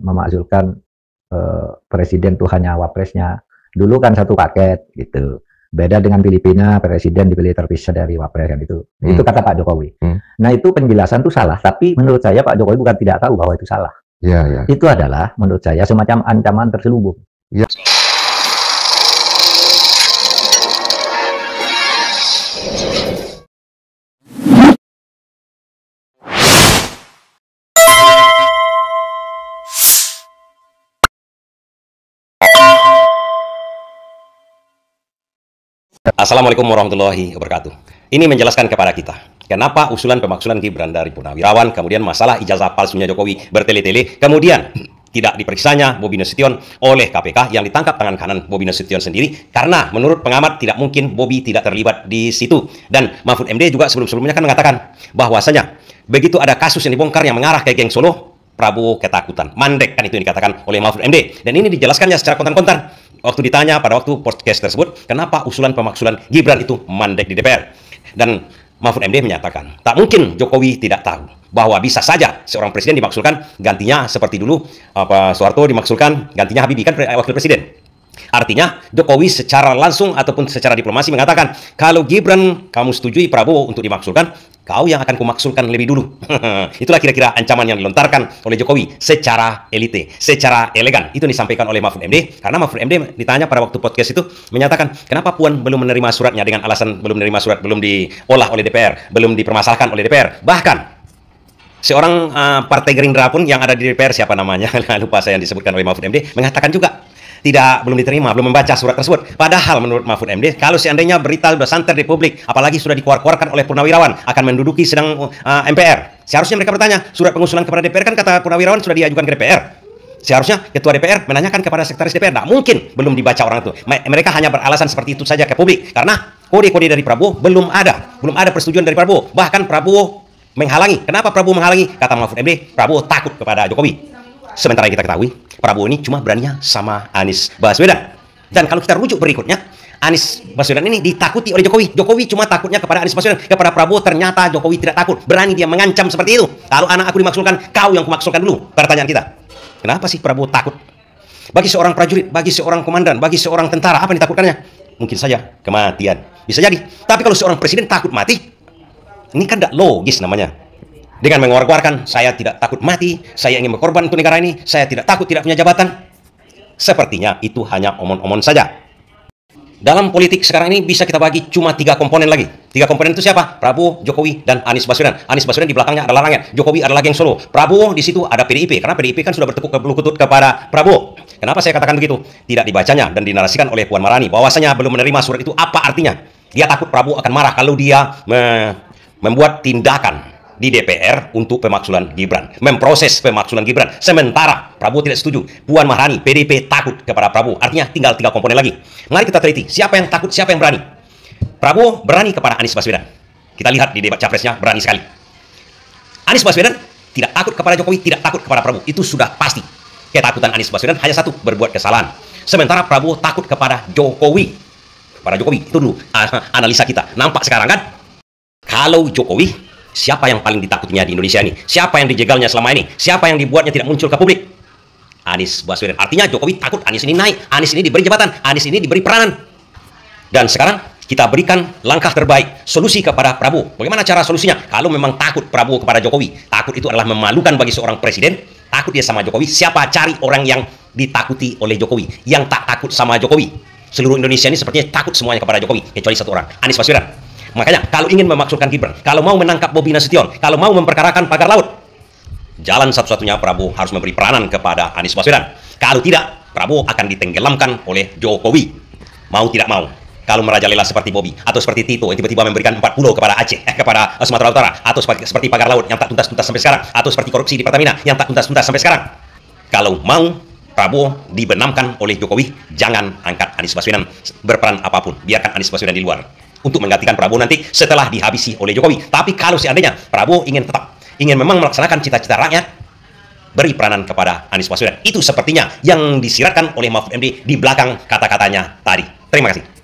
memakzulkan presiden tuh hanya wapresnya. Dulu kan satu paket gitu. Beda dengan Filipina, presiden dipilih terpisah dari wapres kan itu. Itu kata Pak Jokowi. Nah itu penjelasan itu salah. Tapi menurut saya Pak Jokowi bukan tidak tahu bahwa itu salah. Ya. Itu adalah menurut saya semacam ancaman terselubung. Ya. Assalamualaikum warahmatullahi wabarakatuh. Ini menjelaskan kepada kita kenapa usulan pemakzulan Gibran dari Purnawirawan, kemudian masalah ijazah palsunya Jokowi bertele-tele, kemudian tidak diperiksanya Bobi Nasution oleh KPK yang ditangkap tangan kanan Bobi Nasution sendiri, karena menurut pengamat tidak mungkin Bobi tidak terlibat di situ. Dan Mahfud MD juga sebelum-sebelumnya kan mengatakan bahwasanya begitu ada kasus yang dibongkar yang mengarah ke geng Solo, Prabowo ketakutan, mandek, kan itu yang dikatakan oleh Mahfud MD. Dan ini dijelaskannya secara kontan-kontan waktu ditanya pada waktu podcast tersebut, kenapa usulan pemakzulan Gibran itu mandek di DPR. Dan Mahfud MD menyatakan, tak mungkin Jokowi tidak tahu bahwa bisa saja seorang presiden dimakzulkan, gantinya seperti dulu Soeharto dimakzulkan, gantinya Habibie kan wakil presiden. Artinya Jokowi secara langsung ataupun secara diplomasi mengatakan, kalau Gibran kamu setujui Prabowo untuk dimakzulkan, kau yang akan kumakzulkan lebih dulu. Itulah kira-kira ancaman yang dilontarkan oleh Jokowi secara elite, secara elegan. Itu disampaikan oleh Mahfud MD, karena Mahfud MD ditanya pada waktu podcast itu menyatakan, kenapa Puan belum menerima suratnya dengan alasan belum menerima surat, belum diolah oleh DPR, belum dipermasalahkan oleh DPR. Bahkan seorang partai Gerindra pun yang ada di DPR, siapa namanya, lupa saya, yang disebutkan oleh Mahfud MD, mengatakan juga belum diterima, belum membaca surat tersebut. Padahal menurut Mahfud MD, kalau seandainya berita sudah santer di publik, apalagi sudah dikeluarkan oleh Purnawirawan, akan menduduki sedang MPR. Seharusnya mereka bertanya, surat pengusulan kepada DPR kan kata Purnawirawan sudah diajukan ke DPR. Seharusnya ketua DPR menanyakan kepada sekretaris DPR. Tidak mungkin belum dibaca orang itu. Mereka hanya beralasan seperti itu saja ke publik, karena kode-kode dari Prabowo belum ada persetujuan dari Prabowo. Bahkan Prabowo menghalangi. Kenapa Prabowo menghalangi? Kata Mahfud MD, Prabowo takut kepada Jokowi. Sementara yang kita ketahui, Prabowo ini cuma beraninya sama Anies Baswedan. Dan kalau kita rujuk berikutnya, Anies Baswedan ini ditakuti oleh Jokowi. Jokowi cuma takutnya kepada Anies Baswedan. Kepada Prabowo ternyata Jokowi tidak takut. Berani dia mengancam seperti itu. Kalau anak aku dimakzulkan, kau yang kumakzulkan dulu. Pertanyaan kita, kenapa sih Prabowo takut? Bagi seorang prajurit, bagi seorang komandan, bagi seorang tentara, apa yang ditakutkannya? Mungkin saja kematian. Bisa jadi. Tapi kalau seorang presiden takut mati, ini kan tidak logis namanya. Dengan mengeluarkan, saya tidak takut mati, saya ingin berkorban untuk negara ini, saya tidak takut tidak punya jabatan. Sepertinya itu hanya omong-omong saja. Dalam politik sekarang ini bisa kita bagi cuma 3 komponen lagi. 3 komponen itu siapa? Prabowo, Jokowi, dan Anies Baswedan. Anies Baswedan di belakangnya adalah rakyat. Jokowi adalah geng Solo. Prabowo di situ ada PDIP, karena PDIP kan sudah bertekuk lutut kepada Prabowo. Kenapa saya katakan begitu? Tidak dibacanya dan dinarasikan oleh Puan Maharani bahwasanya belum menerima surat itu. Apa artinya? Dia takut Prabowo akan marah kalau dia membuat tindakan di DPR untuk pemakzulan Gibran, memproses pemakzulan Gibran. Sementara Prabowo tidak setuju. Puan Maharani, PDIP takut kepada Prabowo. Artinya tinggal 3 komponen lagi. Mari kita teliti siapa yang takut, siapa yang berani. Prabowo berani kepada Anies Baswedan. Kita lihat di debat capresnya, berani sekali. Anies Baswedan tidak takut kepada Jokowi, tidak takut kepada Prabowo. Itu sudah pasti. Ketakutan Anies Baswedan hanya satu, berbuat kesalahan. Sementara Prabowo takut kepada Jokowi. Kepada Jokowi, itu dulu analisa kita. Nampak sekarang kan? Kalau Jokowi, siapa yang paling ditakutinya di Indonesia ini? Siapa yang dijegalnya selama ini? Siapa yang dibuatnya tidak muncul ke publik? Anies Baswedan. Artinya Jokowi takut Anies ini naik, Anies ini diberi jabatan, Anies ini diberi peranan. Dan sekarang kita berikan langkah terbaik, solusi kepada Prabowo. Bagaimana cara solusinya? Kalau memang takut Prabowo kepada Jokowi, takut itu adalah memalukan bagi seorang presiden, takut dia sama Jokowi, siapa cari orang yang ditakuti oleh Jokowi, yang tak takut sama Jokowi? Seluruh Indonesia ini sepertinya takut semuanya kepada Jokowi, kecuali satu orang, Anies Baswedan. Makanya kalau ingin memakzulkan Gibran, kalau mau menangkap Bobi Nasution, kalau mau memperkarakan pagar laut, jalan satu-satunya Prabowo harus memberi peranan kepada Anies Baswedan. Kalau tidak, Prabowo akan ditenggelamkan oleh Jokowi. Mau tidak mau. Kalau merajalela seperti Bobi, atau seperti Tito yang tiba-tiba memberikan 4 pulau kepada Aceh, kepada Sumatera Utara, atau seperti pagar laut yang tak tuntas-tuntas sampai sekarang, atau seperti korupsi di Pertamina yang tak tuntas-tuntas sampai sekarang. Kalau mau Prabowo dibenamkan oleh Jokowi, jangan angkat Anies Baswedan berperan apapun. Biarkan Anies Baswedan di luar untuk menggantikan Prabowo nanti setelah dihabisi oleh Jokowi. Tapi kalau seandainya Prabowo ingin memang melaksanakan cita-cita rakyat, beri peranan kepada Anies Baswedan. Itu sepertinya yang disiratkan oleh Mahfud MD di belakang kata-katanya tadi. Terima kasih.